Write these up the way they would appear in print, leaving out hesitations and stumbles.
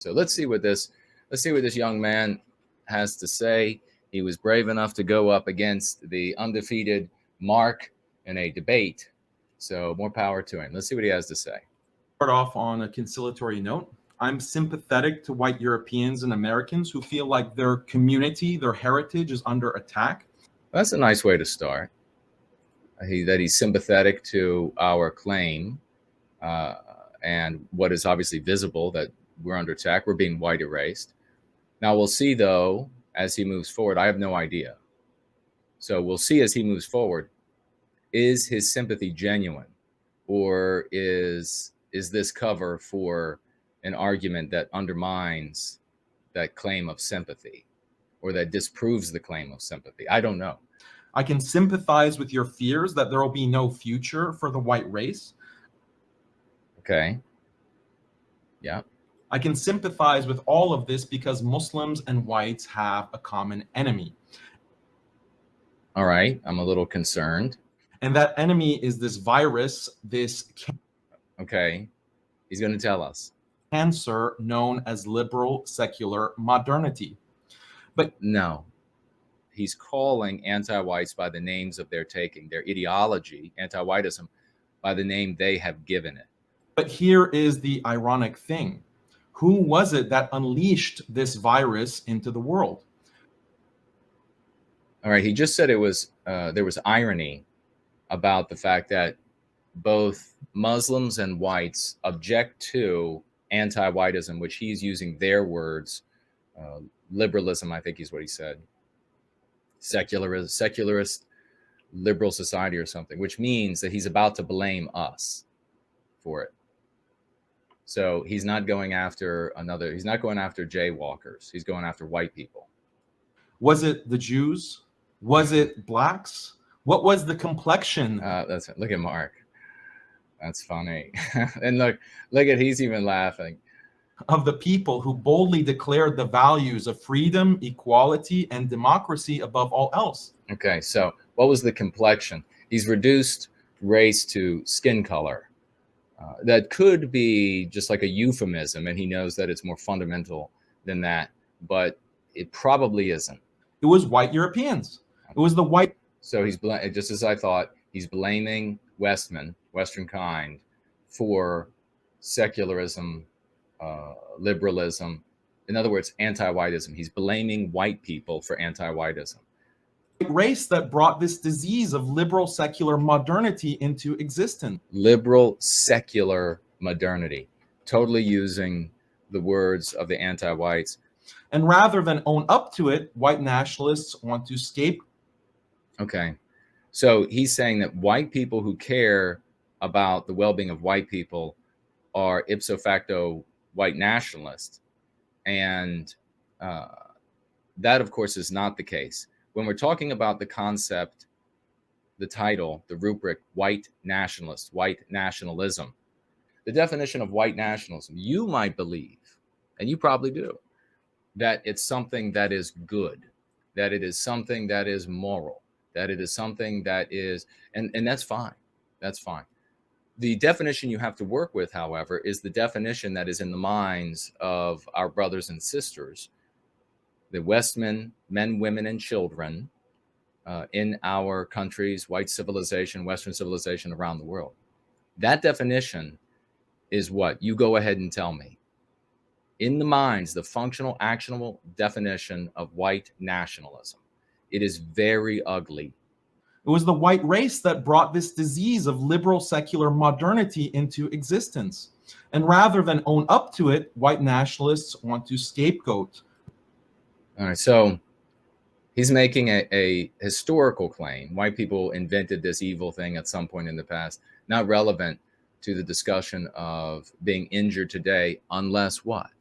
So let's see what this young man has to say. He was brave enough to go up against the undefeated Mark in a debate. So more power to him. Let's see what he has to say. Start off on a conciliatory note. I'm sympathetic to white Europeans and Americans who feel like their community, their heritage is under attack. That's a nice way to start. That he's sympathetic to our claim and what is obviously visible, that we're under attack. We're being white erased. Now we'll see, though, as he moves forward. I have no idea. So we'll see as he moves forward. Is his sympathy genuine, or is this cover for an argument that undermines that claim of sympathy, or that disproves the claim of sympathy? I don't know. I can sympathize with your fears that there will be no future for the white race. Okay. Yeah. I can sympathize with all of this because Muslims and whites have a common enemy. All right. I'm a little concerned. And that enemy is this virus, this Okay. He's going to tell us. Cancer known as liberal secular modernity. But no, he's calling anti-whites by the names of their taking, their ideology, anti-whiteism, by the name they have given it. But here is the ironic thing. Who was it that unleashed this virus into the world? All right, he just said it was there was irony about the fact that both Muslims and whites object to anti-whiteism, which he's using their words, liberalism, I think is what he said, secularist liberal society or something, which means that he's about to blame us for it. So he's not going after he's not going after jaywalkers. He's going after white people. Was it the Jews? Was it blacks? What was the complexion? Look at Mark. That's funny. And look at, he's even laughing. Of the people who boldly declared the values of freedom, equality, and democracy above all else. Okay, so what was the complexion? He's reduced race to skin color. That could be just like a euphemism, and he knows that it's more fundamental than that, but it probably isn't. It was white Europeans. It was the white. So he's, just as I thought, he's blaming Western kind for secularism, liberalism. In other words, anti-whiteism. He's blaming white people for anti-whiteism. Race that brought this disease of liberal secular modernity into existence. Liberal secular modernity, totally using the words of the anti-whites. And rather than own up to it, white nationalists want to scapegoat. Okay, so he's saying that white people who care about the well-being of white people are ipso facto white nationalists, and that, of course, is not the case. When we're talking about the concept, the title, the rubric, white nationalist, white nationalism, the definition of white nationalism, you might believe, and you probably do, that it's something that is good, that it is something that is moral, that it is something that is, and that's fine. That's fine. The definition you have to work with, however, is the definition that is in the minds of our brothers and sisters, the Westmen, men, women, and children in our country's white civilization, Western civilization around the world. That definition is what? You go ahead and tell me. In the minds, the functional, actionable definition of white nationalism. It is very ugly. It was the white race that brought this disease of liberal secular modernity into existence. And rather than own up to it, white nationalists want to scapegoat. All right, so he's making a historical claim. White people invented this evil thing at some point in the past, not relevant to the discussion of being injured today, unless what?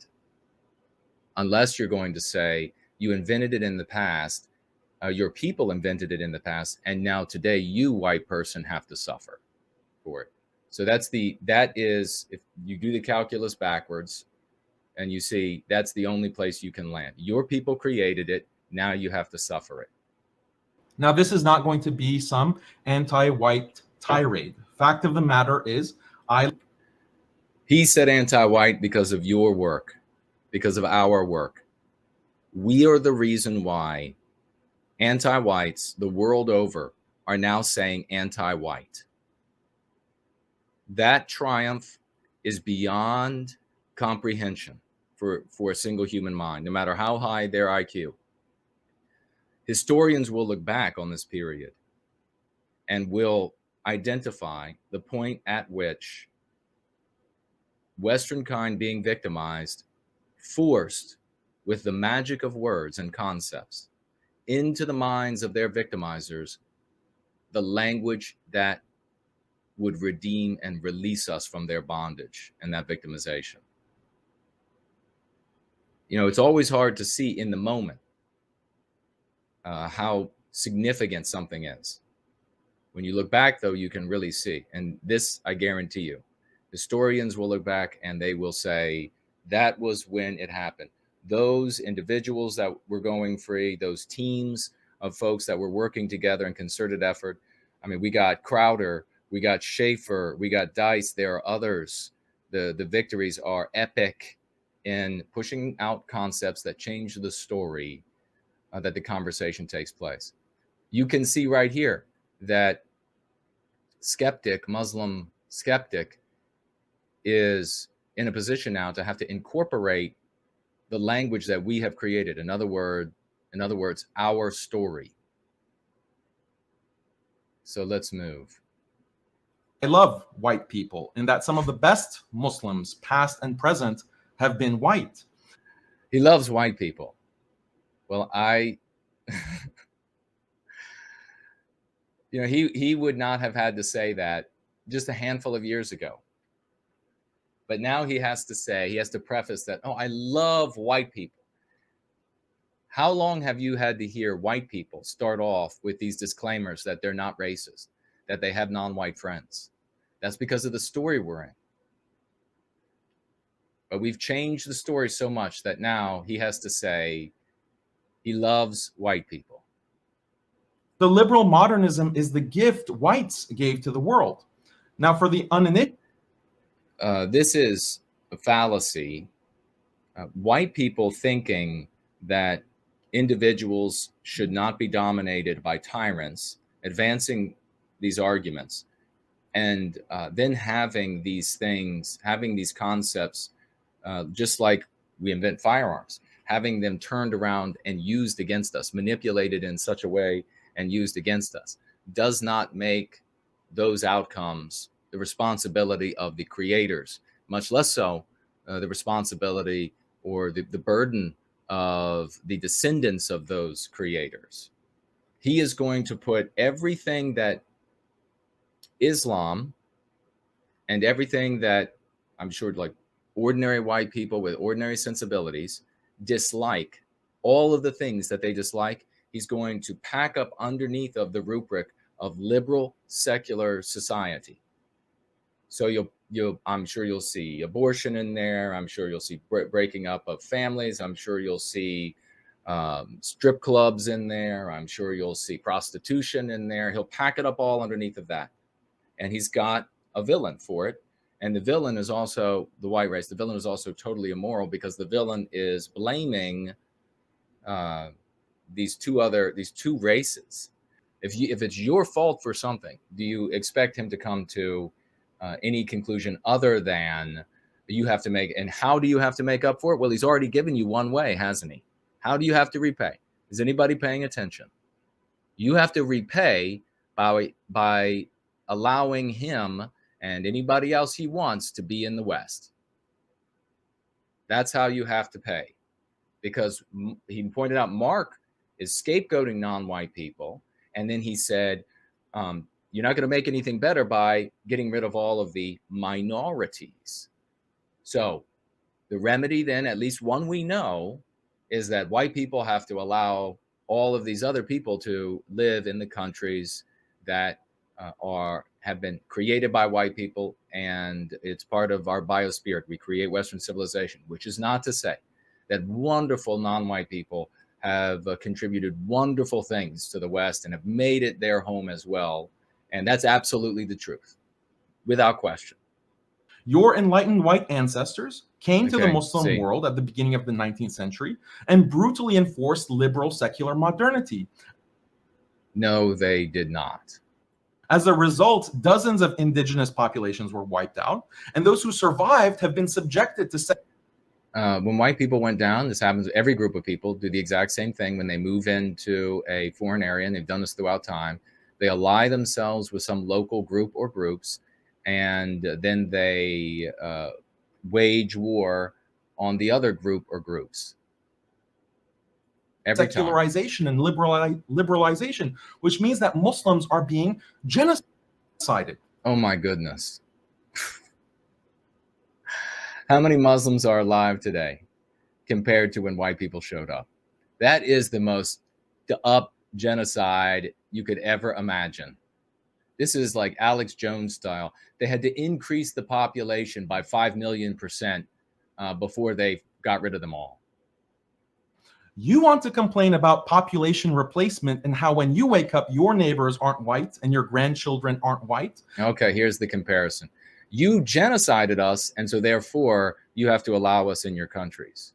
Unless you're going to say you invented it in the past, your people invented it in the past, and now today you, white person, have to suffer for it. So that is, if you do the calculus backwards, and you see that's the only place you can land. Your people created it. Now you have to suffer it. Now, this is not going to be some anti-white tirade. Fact of the matter is, He said anti-white because of your work. because of our work. We are the reason why anti-whites the world over are now saying anti-white. That triumph is beyond comprehension for a single human mind, no matter how high their IQ. Historians will look back on this period and will identify the point at which Western kind being victimized forced, with the magic of words and concepts, into the minds of their victimizers the language that would redeem and release us from their bondage and that victimization. You know, it's always hard to see in the moment how significant something is. When you look back, though, you can really see. And this, I guarantee you, historians will look back and they will say, that was when it happened. Those individuals that were going free, those teams of folks that were working together in concerted effort. I mean, we got Crowder, we got Schaefer, we got Dice. There are others. The victories are epic in pushing out concepts that change the story, that the conversation takes place. You can see right here that Skeptic, Muslim Skeptic, is in a position now to have to incorporate the language that we have created. In other words, our story. So let's move. I love white people in that some of the best Muslims, past and present, have been white. He loves white people. Well, you know, he would not have had to say that just a handful of years ago. But now he has to preface that, oh, I love white people. How long have you had to hear white people start off with these disclaimers that they're not racist, that they have non-white friends? That's because of the story we're in. But we've changed the story so much that now he has to say he loves white people. The liberal modernism is the gift whites gave to the world. Now, for the uninitiated, this is a fallacy. White people thinking that individuals should not be dominated by tyrants, advancing these arguments, and then having these things, having these concepts, just like we invent firearms, having them turned around and used against us, manipulated in such a way and used against us, does not make those outcomes the responsibility of the creators, much less so the responsibility or the burden of the descendants of those creators. He is going to put everything that Islam and everything that I'm sure like ordinary white people with ordinary sensibilities dislike, all of the things that they dislike, he's going to pack up underneath of the rubric of liberal secular society. So I'm sure you'll see abortion in there. I'm sure you'll see breaking up of families. I'm sure you'll see strip clubs in there. I'm sure you'll see prostitution in there. He'll pack it up all underneath of that. And he's got a villain for it. And the villain is also the white race. The villain is also totally immoral because the villain is blaming these two races. If it's your fault for something, do you expect him to come to any conclusion other than you have to make? And how do you have to make up for it? Well, he's already given you one way, hasn't he? How do you have to repay? Is anybody paying attention? You have to repay by allowing him and anybody else he wants to be in the West. That's how you have to pay. Because he pointed out Mark is scapegoating non-white people. And then he said, you're not going to make anything better by getting rid of all of the minorities. So the remedy then, at least one we know, is that white people have to allow all of these other people to live in the countries that have been created by white people, and it's part of our biospirit. We create Western civilization, which is not to say that wonderful non-white people have contributed wonderful things to the West and have made it their home as well. And that's absolutely the truth, without question. Your enlightened white ancestors came to the Okay, Muslim see. world at the beginning of the 19th century and brutally enforced liberal secular modernity. No, they did not. As a result, dozens of indigenous populations were wiped out, and those who survived have been subjected to When white people went down, this happens, every group of people do the exact same thing when they move into a foreign area, and they've done this throughout time. They ally themselves with some local group or groups, and then they wage war on the other group or groups. Every time. secularization and liberalization, which means that Muslims are being genocided. Oh my goodness. How many Muslims are alive today compared to when white people showed up? That is the most up genocide you could ever imagine. This is like Alex Jones style. They had to increase the population by 5 million% before they got rid of them all. You want to complain about population replacement and how when you wake up, your neighbors aren't white and your grandchildren aren't white. Okay, here's the comparison. You genocided us, and so therefore you have to allow us in your countries.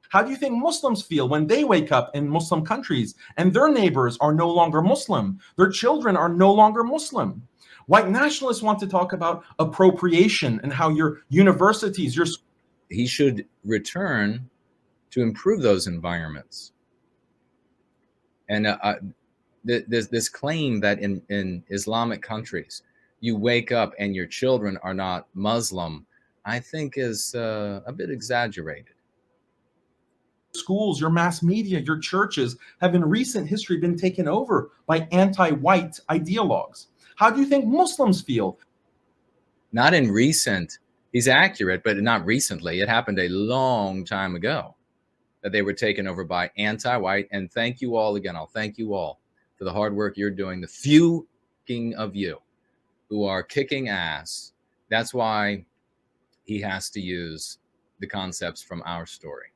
How do you think Muslims feel when they wake up in Muslim countries and their neighbors are no longer Muslim? Their children are no longer Muslim. White nationalists want to talk about appropriation and how your universities, your He should return to improve those environments. And this claim that in Islamic countries, you wake up and your children are not Muslim, I think is a bit exaggerated. schools, your mass media, your churches have in recent history been taken over by anti-white ideologues. How do you think Muslims feel? Not in recent, he's accurate, but not recently. It happened a long time ago that they were taken over by anti-white. And thank you all again. I'll thank you all for the hard work you're doing. The few of you who are kicking ass. That's why he has to use the concepts from our story.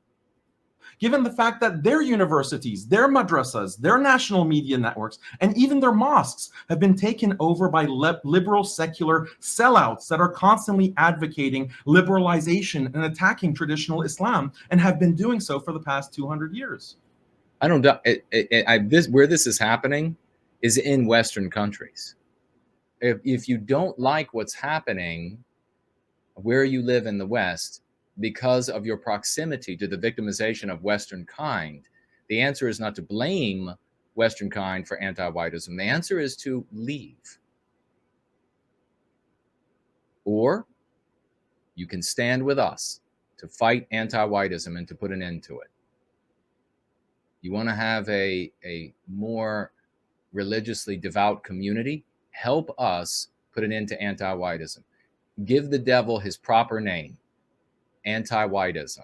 Given the fact that their universities, their madrasas, their national media networks, and even their mosques have been taken over by liberal secular sellouts that are constantly advocating liberalization and attacking traditional Islam and have been doing so for the past 200 years. I don't doubt where this is happening is in Western countries. If you don't like what's happening where you live in the West, because of your proximity to the victimization of Western kind, the answer is not to blame Western kind for anti-whiteism. The answer is to leave. Or you can stand with us to fight anti-whiteism and to put an end to it. You want to have a more religiously devout community? Help us put an end to anti-whiteism. Give the devil his proper name. Anti-whiteism.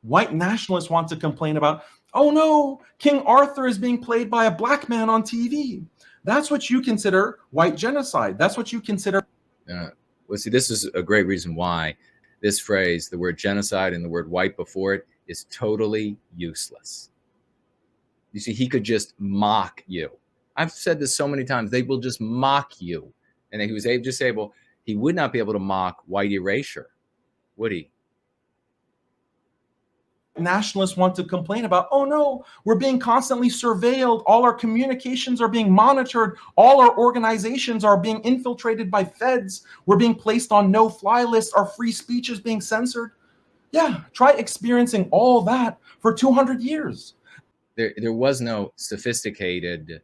White nationalists want to complain about, oh no, King Arthur is being played by a black man on TV. That's what you consider white genocide. That's what you consider. Well, see, this is a great reason why this phrase, the word genocide and the word white before it, is totally useless. You see, he could just mock you. I've said this so many times. They will just mock you. And he was just able, he would not be able to mock white erasure, would he? Nationalists want to complain about, oh no, we're being constantly surveilled. All our communications are being monitored. All our organizations are being infiltrated by feds. We're being placed on no-fly lists. Our free speech is being censored. Yeah, try experiencing all that for 200 years. There was no sophisticated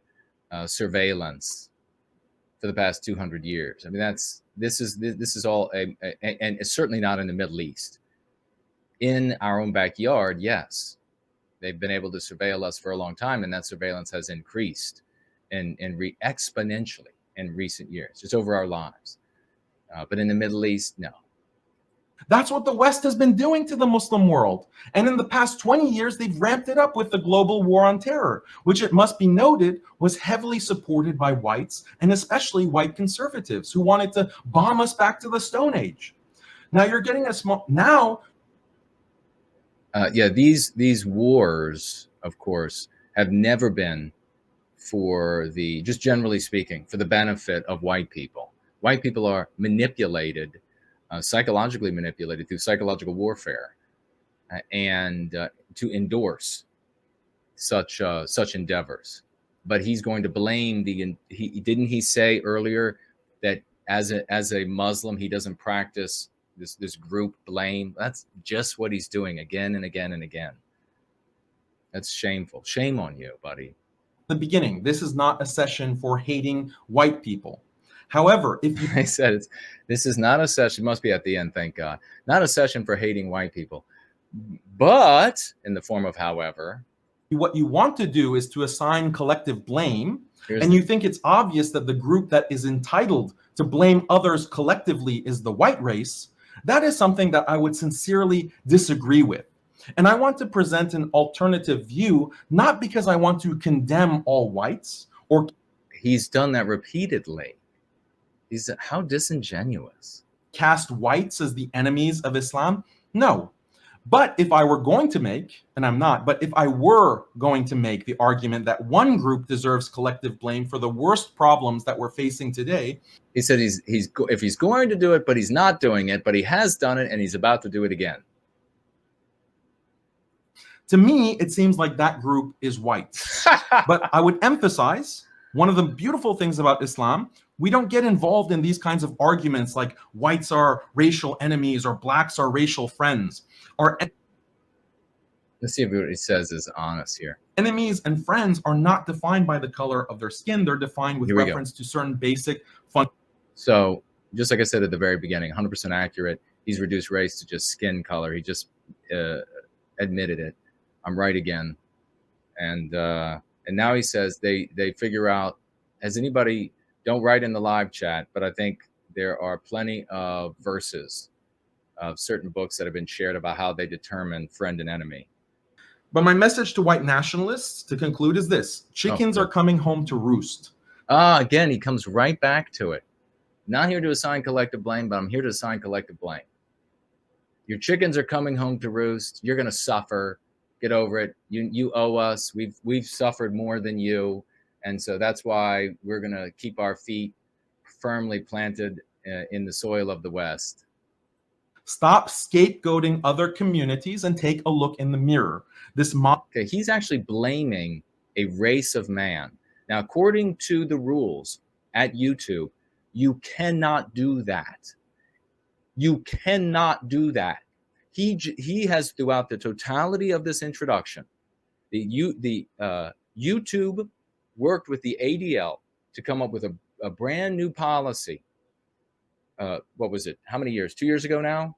surveillance for the past 200 years. I mean, this is all and it's certainly not in the Middle East. In our own backyard, yes, they've been able to surveil us for a long time, and that surveillance has increased and exponentially in recent years, just over our lives. But in the Middle East, no. That's what the West has been doing to the Muslim world. And in the past 20 years, they've ramped it up with the global war on terror, which it must be noted was heavily supported by whites and especially white conservatives who wanted to bomb us back to the Stone Age. Now you're getting a small, now. Yeah, these wars, of course, have never been for just generally speaking, for the benefit of white people. White people are manipulated, psychologically manipulated through psychological warfare, and to endorse such endeavors. But he's going to blame he say earlier that as a Muslim he doesn't practice this group blame. That's just what he's doing again and again and again. That's shameful. Shame on you, buddy. The beginning, this is not a session for hating white people. However, if you I said this is not a session, must be at the end, thank God, not a session for hating white people, but in the form of however, what you want to do is to assign collective blame, and you think it's obvious that the group that is entitled to blame others collectively is the white race, that is something that I would sincerely disagree with. And I want to present an alternative view, not because I want to condemn all whites or... He's done that repeatedly. How disingenuous. Cast whites as the enemies of Islam? No. But if I were going to make, and I'm not, but if I were going to make the argument that one group deserves collective blame for the worst problems that we're facing today... He said if he's going to do it, but he's not doing it, but he has done it and he's about to do it again. To me, it seems like that group is white. But I would emphasize, one of the beautiful things about Islam, we don't get involved in these kinds of arguments like whites are racial enemies or blacks are racial friends. Let's see if what he says is honest here. Enemies and friends are not defined by the color of their skin. They're defined with reference to certain basic fun. So just like I said at the very beginning, 100% accurate. He's reduced race to just skin color. He just admitted it. I'm right again. And now he says they figure out, has anybody, don't write in the live chat, but I think there are plenty of verses of certain books that have been shared about how they determine friend and enemy. But my message to white nationalists to conclude is this: chickens are coming home to roost. Again, he comes right back to it. Not here to assign collective blame, but I'm here to assign collective blame. Your chickens are coming home to roost. You're going to suffer. Get over it. You owe us. We've suffered more than you. And so that's why we're going to keep our feet firmly planted in the soil of the West. Stop scapegoating other communities and take a look in the mirror. Okay, he's actually blaming a race of man. Now, according to the rules at YouTube, you cannot do that. You cannot do that. He has, throughout the totality of this introduction, YouTube worked with the ADL to come up with a brand new policy. What was it? How many years? 2 years ago now?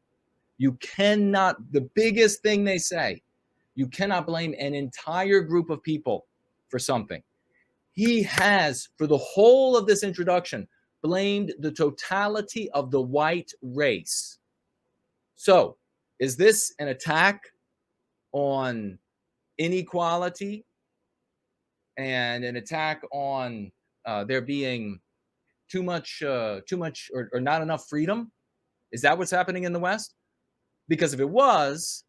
You cannot, the biggest thing they say, you cannot blame an entire group of people for something. He has, for the whole of this introduction, blamed the totality of the white race. So, is this an attack on inequality and an attack on there being too much or not enough freedom? Is that what's happening in the West? Because if it was,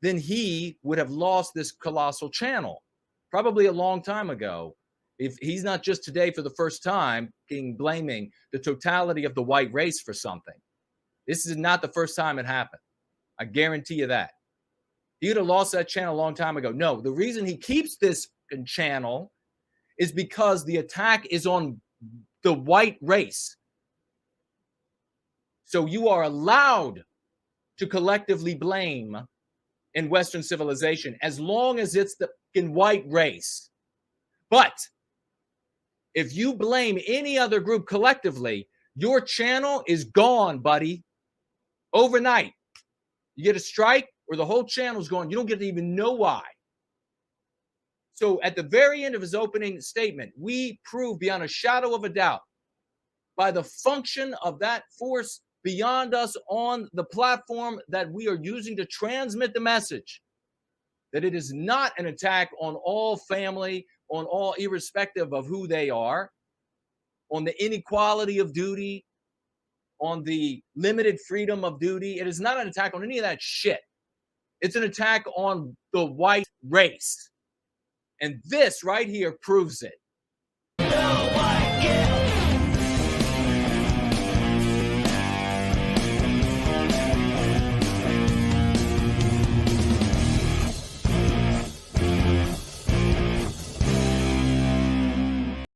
then he would have lost this colossal channel probably a long time ago. If he's not just today for the first time blaming the totality of the white race for something. This is not the first time it happened. I guarantee you that. He would have lost that channel a long time ago. No, the reason he keeps this channel is because the attack is on the white race. So you are allowed to collectively blame in Western civilization as long as it's the white race. But if you blame any other group collectively, your channel is gone, buddy. Overnight. You get a strike or the whole channel's gone. You don't get to even know why. So at the very end of his opening statement, we prove beyond a shadow of a doubt by the function of that force beyond us on the platform that we are using to transmit the message that it is not an attack on all family, on all irrespective of who they are, on the inequality of duty, on the limited freedom of duty. It is not an attack on any of that shit. It's an attack on the white race. And this right here proves it.